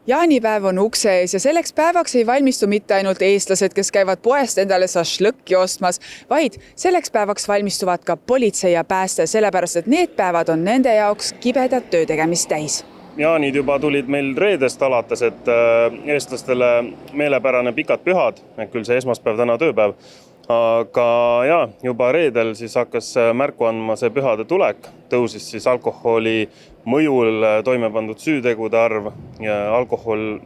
Jaanipäev on ukse ees ja selleks päevaks ei valmistu mitte ainult eestlased, kes käivad poest endale šašlõkki ostmas, vaid selleks päevaks valmistuvad ka politsei ja pääste, sellepärast et need päevad on nende jaoks kibedat töötegemist täis. Jaanid juba tulid meil reedest alates, et eestlastele meelepärane pikad pühad, küll see esmaspäev, täna tööpäev. Aga juba reedel siis hakkas märku andma see pühade tulek, tõusis siis alkoholi mõjul toime pandud süütegude arv ja alkohol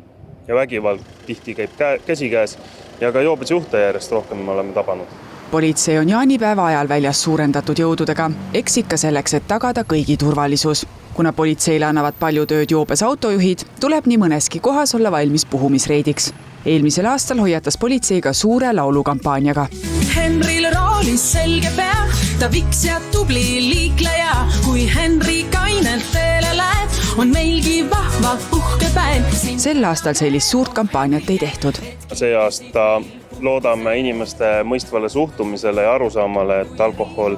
ja vägivald tihti käib käsikäes ja ka joobes juhte järjest rohkem me oleme tabanud. Politsei on jaanipäeva ajal väljas suurendatud jõududega, eks ikka selleks, et tagada kõigi turvalisus. Kuna politseile annavad palju tööd joobes autojuhid, tuleb nii mõneski kohas olla valmis puhumisreidiks. Eelmisel aastal hoiatas politsei ka suure laulukampaaniaga. Henril roolis selge pea, ta viks ja tubli liikleja. Kui Henri kainelt teele läheb, on meilgi vahva uhke päev. Sel aastal sellist suurt kampaaniat ei tehtud. See aasta loodame inimeste mõistvale suhtumisele ja arusaamale, et alkohol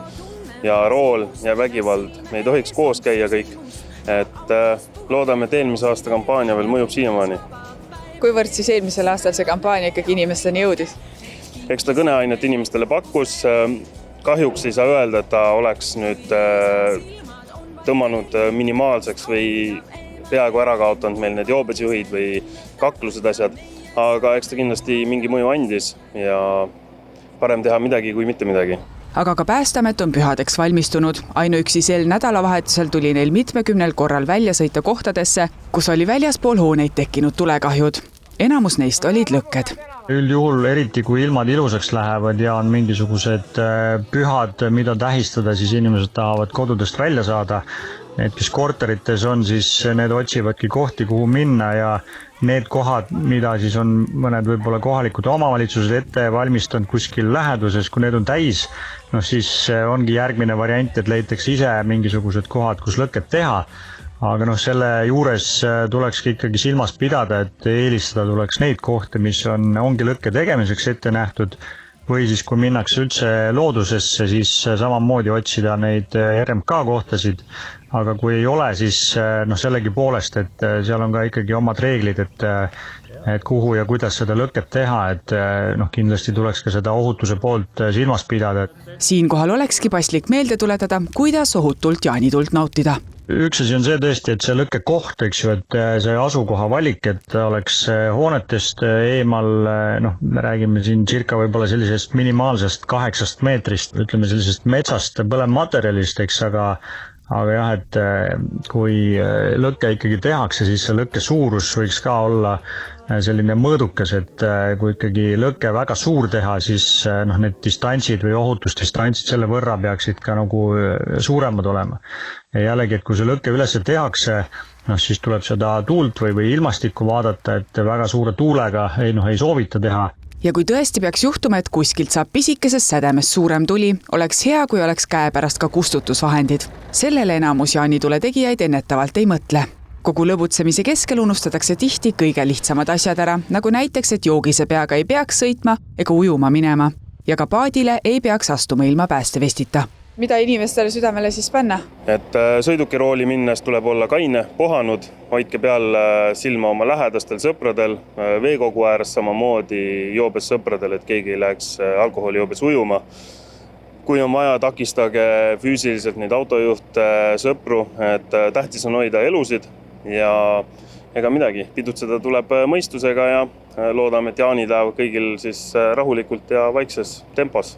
ja rool ja vägivald me ei tohiks koos käia kõik. Et loodame, et eelmise aasta kampaania veel mõjub siiamaani. Kuivõrd siis eelmisel aastal see kampaania ikkagi inimesteni jõudis? Eks ta kõneainet inimestele pakkus. Kahjuks ei saa öelda, et ta oleks nüüd tõmmanud minimaalseks või peaaegu ära kaotanud meil need joobesjuhid või kaklused asjad. Aga eks ta kindlasti mingi mõju andis ja parem teha midagi kui mitte midagi. Aga ka Päästeamet on pühadeks valmistunud. Ainuüksi sel nädalavahetusel tuli neil mitmekümnel korral välja sõita kohtadesse, kus oli väljaspool hooneid tekkinud tulekahjud. Enamus neist olid lõkked. Üldjuhul, eriti kui ilmad ilusaks lähevad ja on mingisugused pühad, mida tähistada, siis inimesed tahavad kodudest välja saada. Need, kes korterites on, siis need otsivadki kohti, kuhu minna ja need kohad, mida siis on mõned võib-olla kohalikud omavalitsused ette valmistanud kuskil läheduses, kui need on täis, siis ongi järgmine variant, et leitakse ise mingisugused kohad, kus lõket teha. Aga selle juures tulekski ikkagi silmas pidada, et eelistada tuleks neid kohti, mis ongi lõkke tegemiseks ette nähtud, või siis kui minnakse üldse loodusesse, siis samamoodi otsida neid RMK kohtasid. Aga kui ei ole, siis sellegi poolest, et seal on ka ikkagi omad reeglid, et kuhu ja kuidas seda lõket teha, et kindlasti tuleks ka seda ohutuse poolt silmas pidada. Siinkohal olekski paslik meelde tuletada, kuidas ohutult jaanitult nautida. Üks asi on see tõesti, et see lõkke koht, eks ju, et see asukoha valik, et oleks hoonetest eemal, me räägime siin circa võib-olla sellisest minimaalsest 8 meetrist, ütleme sellisest metsast põlevmaterjalist, eks, aga jah, et kui lõkke ikkagi tehakse, siis see lõkke suurus võiks ka olla selline mõõdukas, et kui ikkagi lõkke väga suur teha, siis need distantsid või ohutusdistantsid selle võrra peaksid ka nagu suuremad olema. Ja jällegi, et kui see lõkke üles tehakse, siis tuleb seda tuult või ilmastikku vaadata, et väga suure tuulega ei soovita teha. Ja kui tõesti peaks juhtuma, et kuskilt saab pisikesest sädemest suurem tuli, oleks hea, kui oleks käepärast ka kustutusvahendid. Sellele enamus jaanitule tegijaid ennetavalt ei mõtle. Kogu lõbutsemise keskel unustatakse tihti kõige lihtsamad asjad ära, nagu näiteks, et joogise peaga ei peaks sõitma ega ujuma minema. Ja ka paadile ei peaks astuma ilma päästevestita. Mida inimestele südamele siis panna? Et sõidukirooli minnes tuleb olla kaine, pohanud, hoidke peal silma oma lähedastel sõpradel, veekogu ääres samamoodi joobes sõpradel, et keegi ei läheks alkoholijoobes ujuma. Kui on vaja, takistage füüsiliselt neid autojuhte, sõpru, et tähtis on hoida elusid ja ega midagi. Pidutseda tuleb mõistusega ja loodame, et jaanipäev kõigil siis rahulikult ja vaikses tempos.